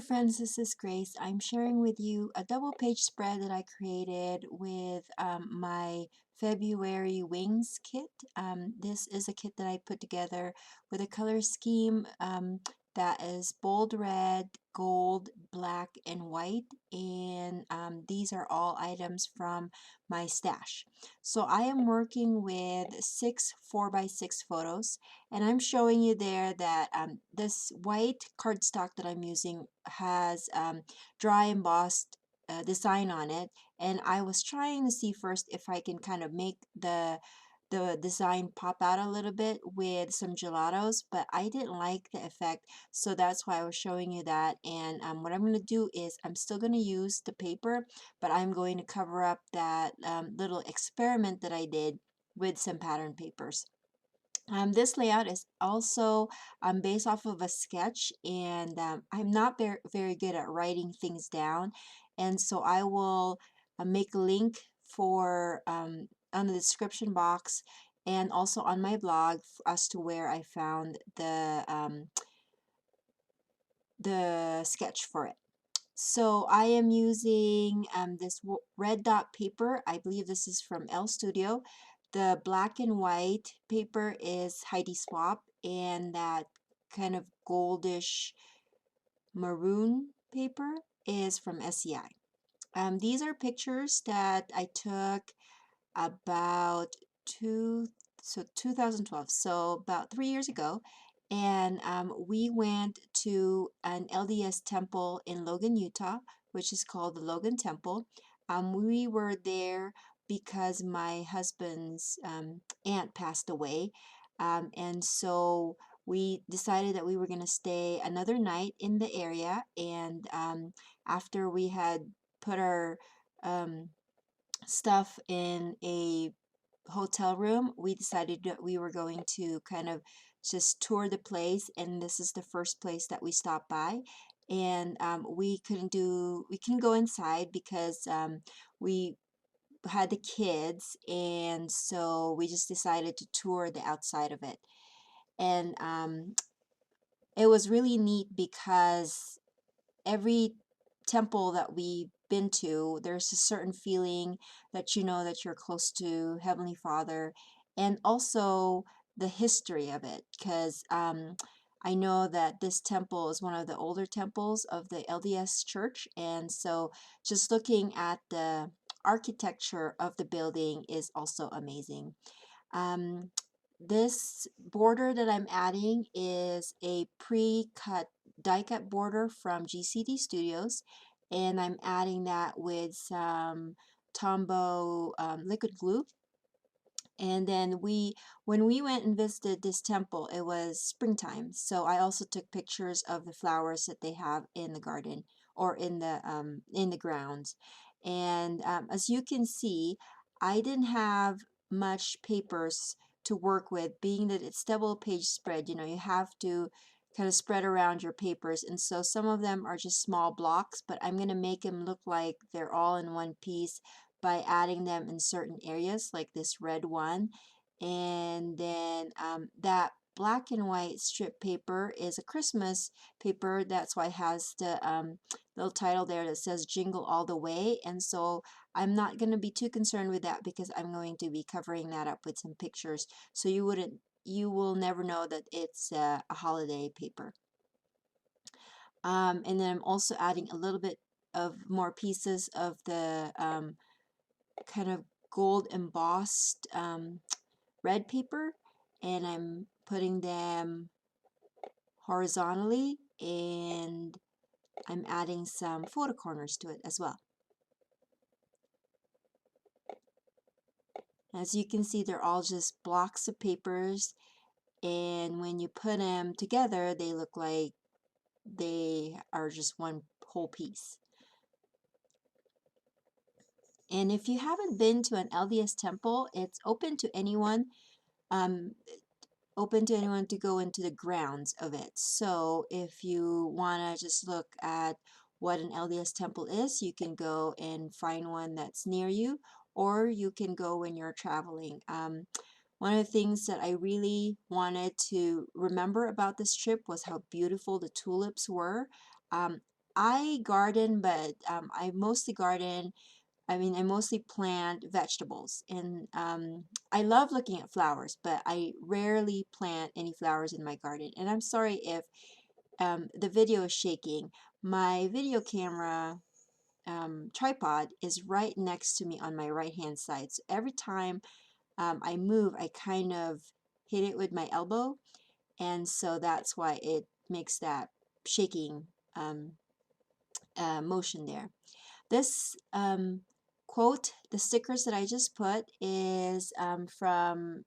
friends, this is Grace. I'm sharing with you a double page spread that I created with my February wings kit. This is a kit that I put together with a color scheme that is bold red, gold, black, and white, and these are all items from my stash. So I am working with 6 4x6 photos, and I'm showing you there that this white cardstock that I'm using has dry embossed design on it, and I was trying to see first if I can kind of make the design pop out a little bit with some gelatos, but I didn't like the effect, so that's why I was showing you that. And what I'm going to do is I'm still going to use the paper, but I'm going to cover up that little experiment that I did with some pattern papers. This layout is also based off of a sketch, and I'm not very good at writing things down, and so I will make a link for on the description box and also on my blog as to where I found the sketch for it. So I am using this red dot paper. I believe this is from L Studio. The black and white paper is Heidi Swap, and that kind of goldish maroon paper is from SEI. These are pictures that I took about 2012, so about 3 years ago, and we went to an LDS temple in Logan, Utah, which is called the Logan Temple. We were there because my husband's aunt passed away, and so we decided that we were going to stay another night in the area, and after we had put our stuff in a hotel room, we decided that we were going to kind of just tour the place, and this is the first place that we stopped by. And we couldn't go inside because we had the kids, and so we just decided to tour the outside of it. And it was really neat because every temple that we've been to, there's a certain feeling that you know that you're close to Heavenly Father, and also the history of it. Because I know that this temple is one of the older temples of the LDS Church, and so just looking at the architecture of the building is also amazing. Um, this border that I'm adding is a pre-cut die-cut border from GCD Studios, and I'm adding that with some Tombow liquid glue. And then when we went and visited this temple, it was springtime, so I also took pictures of the flowers that they have in the garden or in the grounds. And as you can see, I didn't have much papers to work with, being that it's double page spread. You know, you have to kind of spread around your papers, and so some of them are just small blocks, but I'm going to make them look like they're all in one piece by adding them in certain areas, like this red one. And then that black and white strip paper is a Christmas paper. That's why it has the little title there that says Jingle All the Way. And so I'm not going to be too concerned with that because I'm going to be covering that up with some pictures. So you will never know that it's a holiday paper. And then I'm also adding a little bit of more pieces of the kind of gold embossed red paper, and I'm putting them horizontally, and I'm adding some photo corners to it as well. As you can see, they're all just blocks of papers, and when you put them together, they look like they are just one whole piece. And if you haven't been to an LDS temple, it's open to anyone. To go into the grounds of it. So if you want to just look at what an LDS temple is, you can go and find one that's near you, or you can go when you're traveling. One of the things that I really wanted to remember about this trip was how beautiful the tulips were. I garden, but I mostly garden. I mostly plant vegetables, and I love looking at flowers, but I rarely plant any flowers in my garden. And I'm sorry if the video is shaking. My video camera tripod is right next to me on my right hand side. So every time I move, I kind of hit it with my elbow, and so that's why it makes that shaking motion there. This quote, the stickers that I just put, is from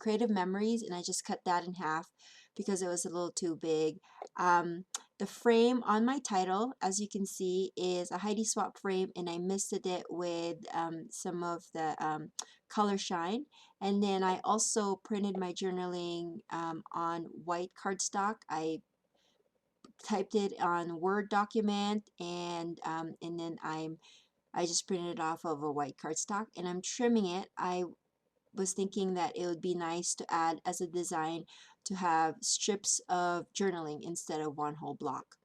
Creative Memories, and I just cut that in half because it was a little too big. The frame on my title, as you can see, is a Heidi Swap frame, and I misted it with some of the color shine. And then I also printed my journaling on white cardstock. I typed it on Word document, and then I just printed it off of a white cardstock, and I'm trimming it. I was thinking that it would be nice to add as a design to have strips of journaling instead of one whole block.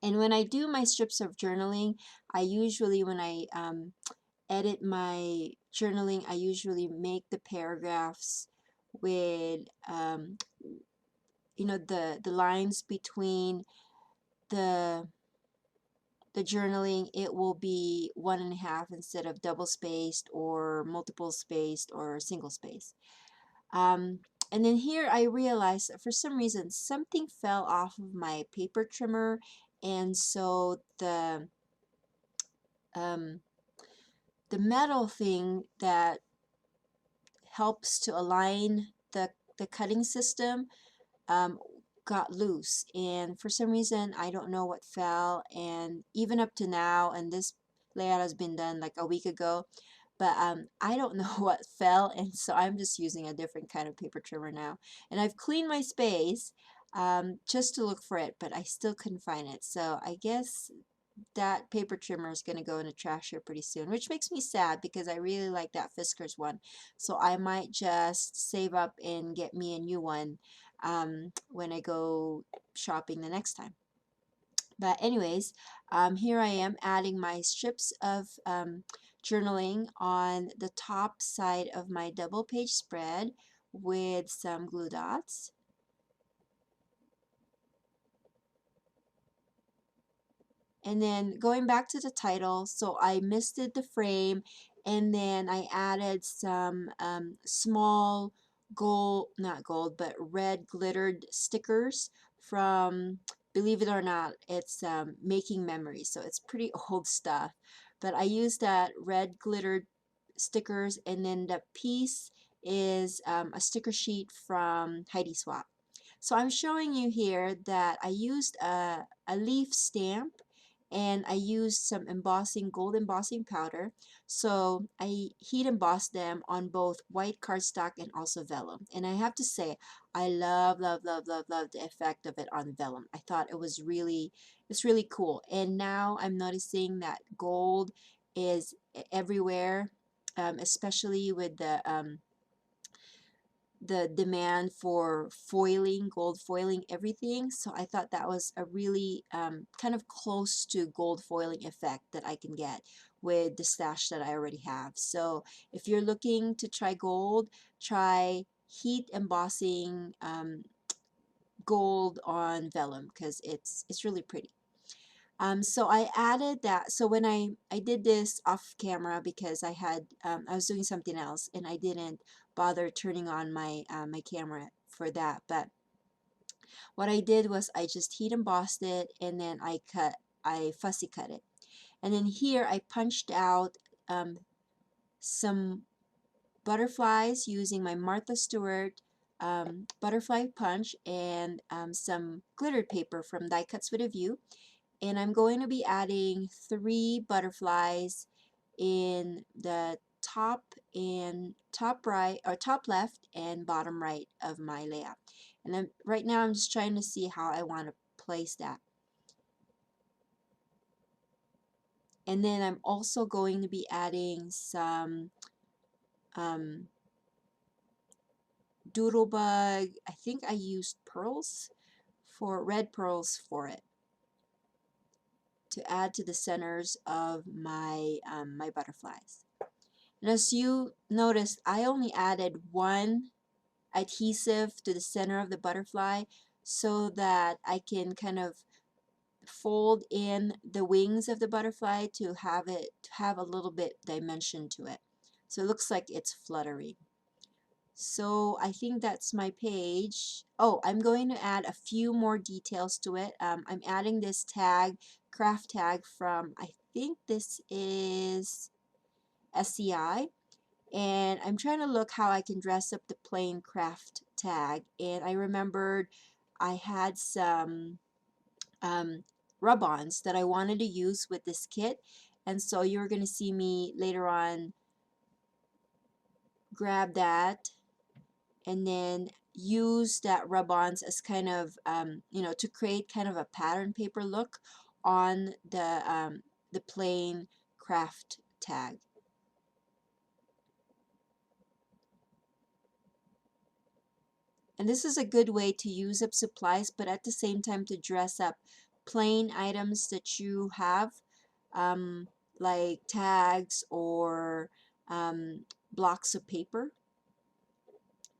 And when I do my strips of journaling, I usually, when I edit my journaling, I usually make the paragraphs with the lines between the journaling. It will be 1.5 instead of double spaced or multiple spaced or single spaced. And then here I realized that for some reason something fell off of my paper trimmer, and so um, the metal thing that helps to align the cutting system um, got loose, and for some reason I don't know what fell, and even up to now, and this layout has been done like a week ago, but I don't know what fell, and so I'm just using a different kind of paper trimmer now. And I've cleaned my space just to look for it, but I still couldn't find it, so I guess that paper trimmer is going to go in the trash here pretty soon, which makes me sad because I really like that Fiskars one. So I might just save up and get me a new one when I go shopping the next time. But anyways, here I am adding my strips of journaling on the top side of my double page spread with some glue dots. And then going back to the title, so I misted the frame, and then I added some small gold, not gold, but red glittered stickers from, believe it or not, it's Making Memories. So it's pretty old stuff. But I used that red glittered stickers, and then the piece is a sticker sheet from Heidi Swap. So I'm showing you here that I used a leaf stamp, and I used some embossing, gold embossing powder. So I heat embossed them on both white cardstock and also vellum. And I have to say, I love, love, love, love, love the effect of it on vellum. I thought it was really, it's really cool. And now I'm noticing that gold is everywhere, especially with the demand for foiling, gold foiling everything. So I thought that was a really kind of close to gold foiling effect that I can get with the stash that I already have. So if you're looking to try gold, try heat embossing gold on vellum, because it's really pretty. So I added that. So when I did this off camera because I was doing something else, and I didn't bother turning on my my camera for that. But what I did was I just heat embossed it, and then I fussy cut it. And then here I punched out some butterflies using my Martha Stewart butterfly punch, and some glittered paper from Die Cuts with a View. And I'm going to be adding 3 butterflies in the top right, or top left and bottom right of my layout. And then right now I'm just trying to see how I want to place that. And then I'm also going to be adding some doodlebug. I think I used pearls, for red pearls for it. to add to the centers of my butterflies. And as you noticed, I only added one adhesive to the center of the butterfly so that I can kind of fold in the wings of the butterfly to have a little bit dimension to it. So it looks like it's fluttering. So I think that's my page. Oh, I'm going to add a few more details to it. I'm adding this tag, craft tag from, I think this is SCI. And I'm trying to look how I can dress up the plain craft tag. And I remembered I had some rub-ons that I wanted to use with this kit. And so you're going to see me later on grab that and then use that rub-ons as kind of you know, to create kind of a pattern paper look on the plain craft tag. And this is a good way to use up supplies, but at the same time to dress up plain items that you have, um, like tags or blocks of paper.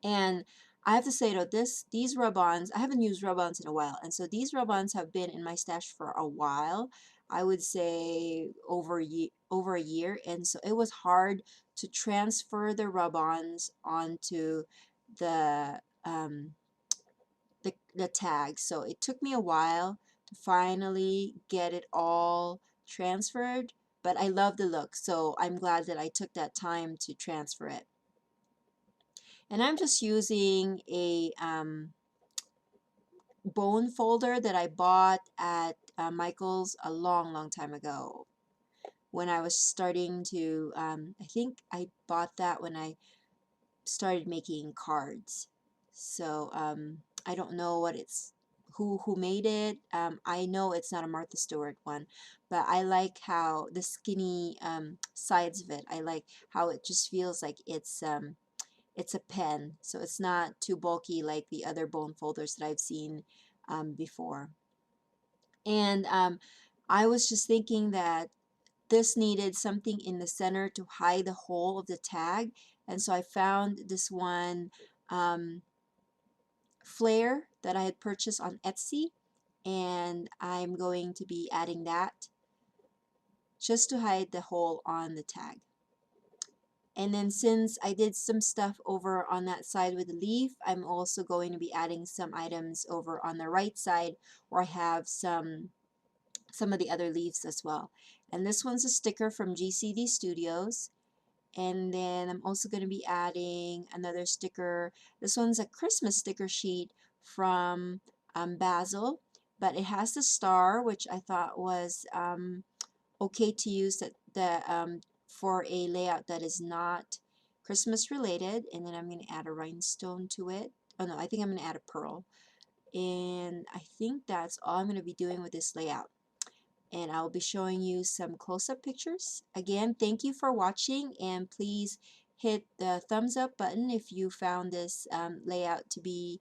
And I have to say though, these rub-ons, I haven't used rub-ons in a while, and so these rub-ons have been in my stash for a while. I would say over a year, and so it was hard to transfer the rub-ons onto the the tag. So it took me a while to finally get it all transferred, but I love the look, so I'm glad that I took that time to transfer it. And I'm just using a bone folder that I bought at Michael's a long time ago when I was starting to, I think I bought that when I started making cards. So I don't know what it's who made it. I know it's not a Martha Stewart one, but I like how the skinny sides of it. I like how it just feels like it's a pen, so it's not too bulky like the other bone folders that I've seen before. And I was just thinking that this needed something in the center to hide the hole of the tag, and so I found this one flare that I had purchased on Etsy, and I'm going to be adding that just to hide the hole on the tag. And then since I did some stuff over on that side with the leaf, I'm also going to be adding some items over on the right side where I have some of the other leaves as well. And this one's a sticker from GCD Studios. And then I'm also going to be adding another sticker. This one's a Christmas sticker sheet from Basil, but it has the star, which I thought was okay to use for a layout that is not Christmas related. And then I'm going to add a rhinestone to it. Oh no, I think I'm going to add a pearl. And I think that's all I'm going to be doing with this layout. And I'll be showing you some close-up pictures. Again, thank you for watching, and please hit the thumbs up button if you found this layout to be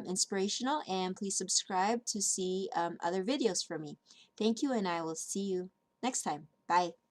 inspirational, and please subscribe to see other videos from me. Thank you, and I will see you next time. Bye.